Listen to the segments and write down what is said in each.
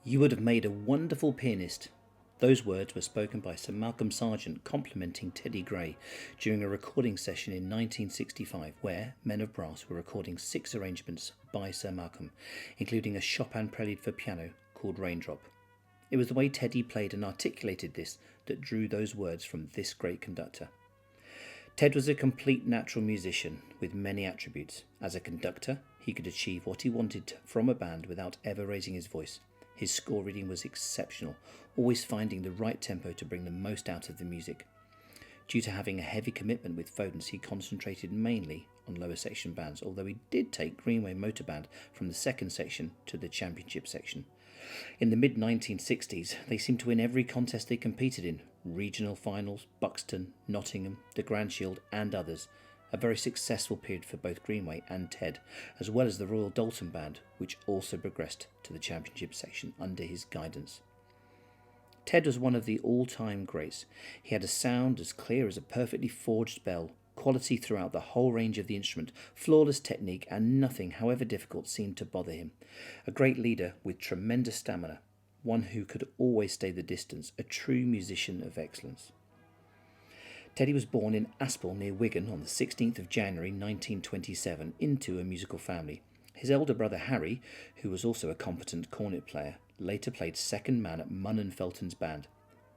You would have made a wonderful pianist. Those words were spoken by Sir Malcolm Sargent complimenting Teddy Gray during a recording session in 1965 where Men of Brass were recording 6 arrangements by Sir Malcolm, including a Chopin prelude for piano called Raindrop. It was the way Teddy played and articulated this that drew those words from this great conductor. Ted was a complete natural musician with many attributes. As a conductor, he could achieve what he wanted from a band without ever raising his voice. His score reading was exceptional, always finding the right tempo to bring the most out of the music. Due to having a heavy commitment with Foden's, he concentrated mainly on lower section bands, although he did take Greenway Motor Band from the second section to the championship section. In the mid-1960s, they seemed to win every contest they competed in: regional finals, Buxton, Nottingham, the Grand Shield and others. A very successful period for both Greenway and Ted, as well as the Royal Dalton Band, which also progressed to the championship section under his guidance. Ted was one of the all-time greats. He had a sound as clear as a perfectly forged bell, quality throughout the whole range of the instrument, flawless technique, and nothing, however difficult, seemed to bother him. A great leader with tremendous stamina, one who could always stay the distance, a true musician of excellence. Teddy was born in Aspel near Wigan on the 16th of January 1927 into a musical family. His elder brother Harry, who was also a competent cornet player, later played second man at Munn and Felton's band.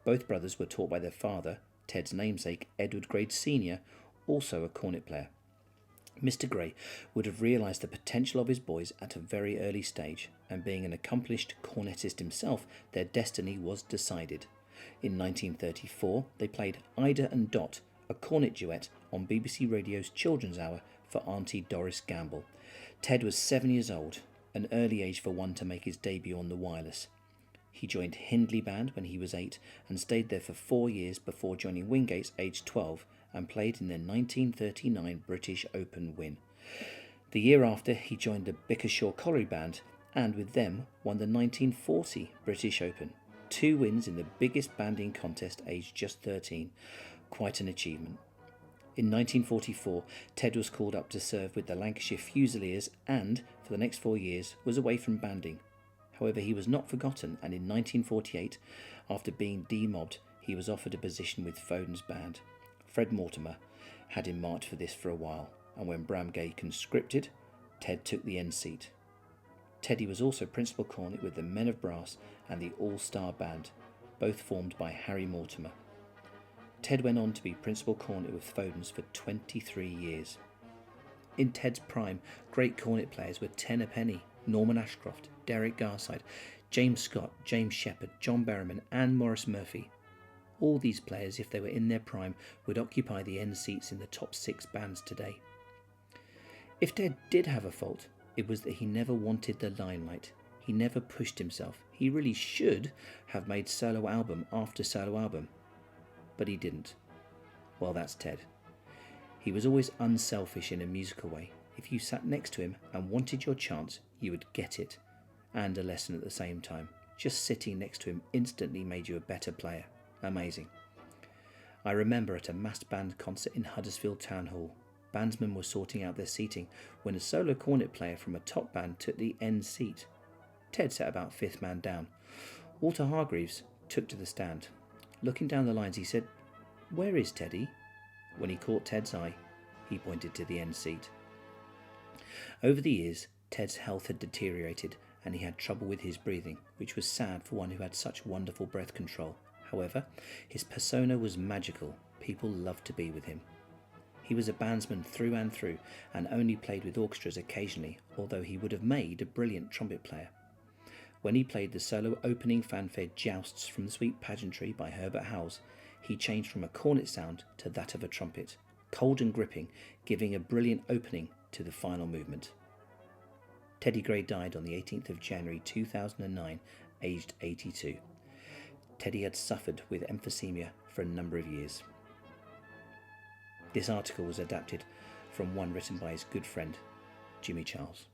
Both brothers were taught by their father, Ted's namesake Edward Gray Sr., also a cornet player. Mr. Gray would have realised the potential of his boys at a very early stage, and being an accomplished cornetist himself, their destiny was decided. In 1934, they played Ida and Dot, a cornet duet on BBC Radio's Children's Hour for Auntie Doris Gamble. Ted was 7 years old, an early age for one to make his debut on the wireless. He joined Hindley Band when he was 8 and stayed there for 4 years before joining Wingate's aged 12 and played in their 1939 British Open win. The year after, he joined the Bickershaw Colliery Band and with them won the 1940 British Open. 2 wins in the biggest banding contest aged just 13. Quite an achievement. In 1944, Ted was called up to serve with the Lancashire Fusiliers and, for the next 4 years, was away from banding. However, he was not forgotten, and in 1948, after being demobbed, he was offered a position with Foden's band. Fred Mortimer had him marked for this for a while, and when Bramgay conscripted, Ted took the end seat. Teddy was also principal cornet with the Men of Brass and the All-Star Band, both formed by Harry Mortimer. Ted went on to be principal cornet with Foden's for 23 years. In Ted's prime, great cornet players were Tennerpenny, Norman Ashcroft, Derek Garside, James Scott, James Shepherd, John Berryman and Maurice Murphy. All these players, if they were in their prime, would occupy the end seats in the top 6 bands today. If Ted did have a fault, it was that he never wanted the limelight. He never pushed himself. He really should have made solo album after solo album, but he didn't. Well, that's Ted. He was always unselfish in a musical way. If you sat next to him and wanted your chance, you would get it, and a lesson at the same time. Just sitting next to him instantly made you a better player. Amazing. I remember at a massed band concert in Huddersfield Town Hall, bandsmen were sorting out their seating when a solo cornet player from a top band took the end seat. Ted sat about 5th man down. Walter Hargreaves took to the stand. Looking down the lines, he said, "Where is Teddy?" When he caught Ted's eye, he pointed to the end seat. Over the years, Ted's health had deteriorated and he had trouble with his breathing, which was sad for one who had such wonderful breath control. However, his persona was magical. People loved to be with him. He was a bandsman through and through and only played with orchestras occasionally, although he would have made a brilliant trumpet player. When he played the solo opening fanfare Jousts from the Sweet Pageantry by Herbert Howells, he changed from a cornet sound to that of a trumpet, cold and gripping, giving a brilliant opening to the final movement. Teddy Gray died on the 18th of January 2009, aged 82. Teddy had suffered with emphysema for a number of years. This article was adapted from one written by his good friend, Jimmy Charles.